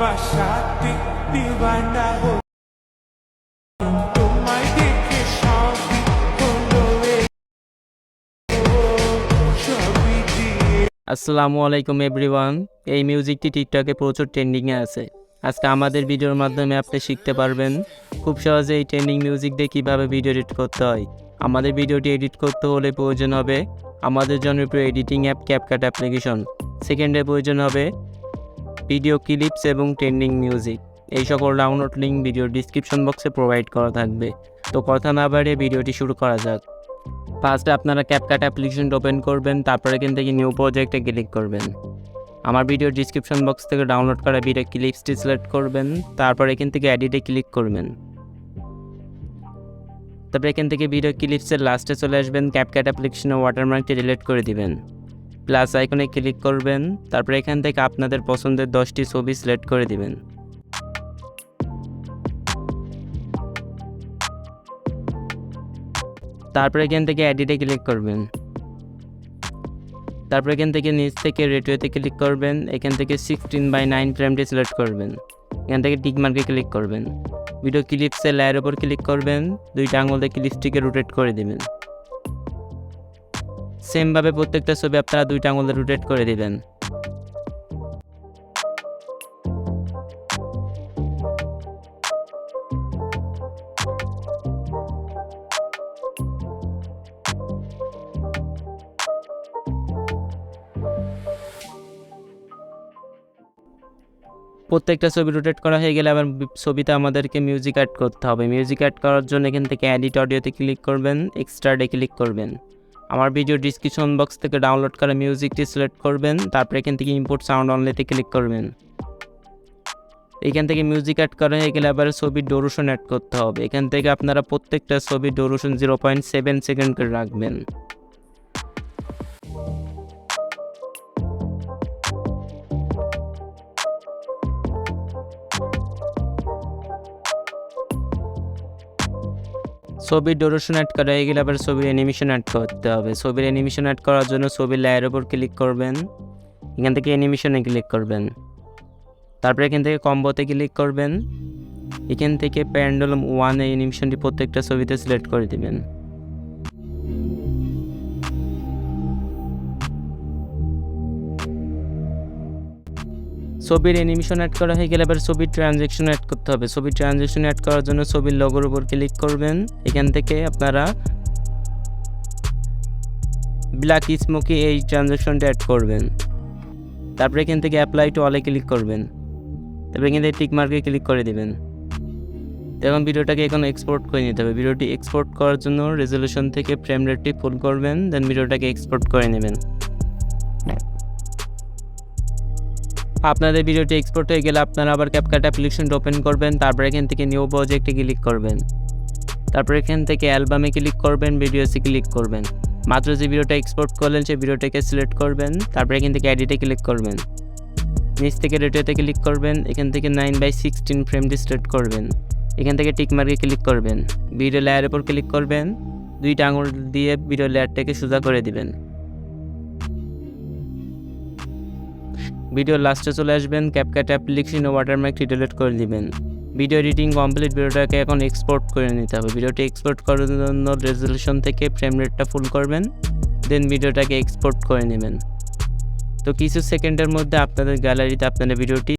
ভালোবাসাতে দিওয়ানা হো তোমায় দেখে সবই হলো সবই দিয়ে। আসসালামু আলাইকুম এভরিওয়ান। এই মিউজিকটি টিকটকে প্রচুর ট্রেন্ডিংয়ে আছে। আজকে আমাদের ভিডিওর মাধ্যমে আপনি শিখতে পারবেন খুব সহজে এই ট্রেন্ডিং মিউজিক দিয়ে কীভাবে ভিডিও এডিট করতে হয়। আমাদের ভিডিওটি এডিট করতে হলে প্রয়োজন হবে আমাদের জনপ্রিয় এডিটিং অ্যাপ ক্যাপকাট অ্যাপ্লিকেশন। সেকেন্ডে প্রয়োজন হবে ভিডিও ক্লিপস এবং ট্রেন্ডিং মিউজিক। এই সকল ডাউনলোড লিঙ্ক ভিডিও ডিসক্রিপশন বক্সে প্রোভাইড করা থাকবে। তো কথা না বাড়িয়ে ভিডিওটি শুরু করা যাক। ফার্স্টে আপনারা ক্যাপকাট অ্যাপ্লিকেশনটা ওপেন করবেন, তারপরে এখান থেকে নিউ প্রজেক্টে ক্লিক করবেন। আমার ভিডিও ডিসক্রিপশন বক্স থেকে ডাউনলোড করা ভিডিও ক্লিপসটি সিলেক্ট করবেন, তারপর এখান থেকে এডিটে ক্লিক করবেন। তারপরে এখান থেকে ভিডিও ক্লিপসের লাস্টে চলে আসবেন, ক্যাপকাট অ্যাপ্লিকেশনের ওয়াটারমার্কটি ডিলিট করে দিবেন। প্লাস আইকনে ক্লিক করবেন, তারপরে এখান থেকে আপনাদের পছন্দের 10টি ছবি সিলেক্ট করে দিবেন। তারপরে এখান থেকে এডিটে ক্লিক করবেন। তারপর এখান থেকে নিচ থেকে রেডিওতে ক্লিক করবেন। এখান থেকে 16:9 ফ্রেমটি সিলেক্ট করবেন। এখান থেকে টিক মার্কে ক্লিক করবেন। ভিডিও ক্লিপসের লেয়ার উপর ক্লিক করবেন, দুইটা আঙুল দিয়ে ক্লিপসটিকে রোটেট করে দিবেন। সেমভাবে প্রত্যেকটা ছবি আপনারা দুইটা আঙুল দিয়ে রোটেট করে দিবেন। প্রত্যেকটা ছবি রোটেট করা হয়ে গেলে আবার ছবিতে আমাদেরকে মিউজিক অ্যাড করতে হবে। মিউজিক অ্যাড করার জন্য এখান থেকে এডিট অডিওতে ক্লিক করবেন, এক্সট্রাডে ক্লিক করবেন। আমার ভিডিও ডিসক্রিপশন বক্স থেকে ডাউনলোড করা মিউজিকটি সিলেক্ট করবেন, তারপরে এখান থেকে ইম্পোর্ট সাউন্ড অনলিতে ক্লিক করবেন। এখান থেকে মিউজিক অ্যাড করা হয়ে গেলে আবার ছবির ডুরেশন অ্যাড করতে হবে। এখান থেকে আপনারা প্রত্যেকটা ছবির ডুরেশন 0.7 সেকেন্ড করে রাখবেন। ছবির ডুরেশন অ্যাড করা হয়ে গেলে আবার ছবির অ্যানিমেশন অ্যাড করতে হবে। ছবির অ্যানিমেশন অ্যাড করার জন্য ছবির লেয়ারের উপর ক্লিক করবেন, এখান থেকে অ্যানিমেশনে ক্লিক করবেন। তারপরে এখান থেকে কম্বোতে ক্লিক করবেন। এখান থেকে প্যান্ডেলুম 1 এই অ্যানিমেশনটি প্রত্যেকটা ছবিতে সিলেক্ট করে দিবেন। ছবির অ্যানিমেশন অ্যাড করা হয়ে গেলে এবার ছবির ট্রানজ্যাকশন অ্যাড করতে হবে। ছবির ট্রানজ্যাকশন অ্যাড করার জন্য ছবির লোগোর উপর ক্লিক করবেন। এখান থেকে আপনারা ব্ল্যাক স্মোকি এই ট্রানজ্যাকশনটা অ্যাড করবেন। তারপরে এখান থেকে অ্যাপ্লাই টু অলে ক্লিক করবেন। তারপরে এখান থেকে টিক মার্কে ক্লিক করে দিবেন। এখন ভিডিওটাকে এখন এক্সপোর্ট করে নিতে হবে। ভিডিওটি এক্সপোর্ট করার জন্য রেজলিউশন থেকে ফ্রেম রেটটি ফুল করবেন, দেন ভিডিওটাকে এক্সপোর্ট করে নেবেন। আপনাদের ভিডিওটি এক্সপোর্ট হয়ে গেলে আপনারা আবার ক্যাপকাট অ্যাপ্লিকেশনটা ওপেন করবেন। তারপর এখান থেকে নিউ প্রজেক্টে ক্লিক করবেন। তারপর এখান থেকে অ্যালবামে ক্লিক করবেন, ভিডিওসে ক্লিক করবেন। মাত্র যে ভিডিওটা এক্সপোর্ট করলেন সেই ভিডিওটাকে সিলেক্ট করবেন। তারপর এখান থেকে এডিটে ক্লিক করবেন। নিচ থেকে রেডিওতে ক্লিক করবেন। এখান থেকে 9:16 ফ্রেমটি সিলেক্ট করবেন। এখান থেকে টিক মার্কে ক্লিক করবেন। ভিডিও লেয়ারের উপর ক্লিক করবেন, দুইটা আঙুল দিয়ে ভিডিও লেয়ারটাকে সোজা করে দিবেন। ভিডিও লাস্টে চলে আসবেন, ক্যাপকাট অ্যাপ্লিকেশন ওয়াটারমার্কটি ডিলিট করে দিবেন। Video editing complete. ভিডিওটাকে এখন এক্সপোর্ট করে নিতে হবে। ভিডিওটি এক্সপোর্ট করার জন্য রেজলিউশন থেকে ফ্রেম রেটটা ফুল করবেন, দেন ভিডিওটাকে এক্সপোর্ট করে নেবেন। তো কিছু সেকেন্ডের মধ্যে আপনাদের গ্যালারিতে আপনাদের ভিডিওটি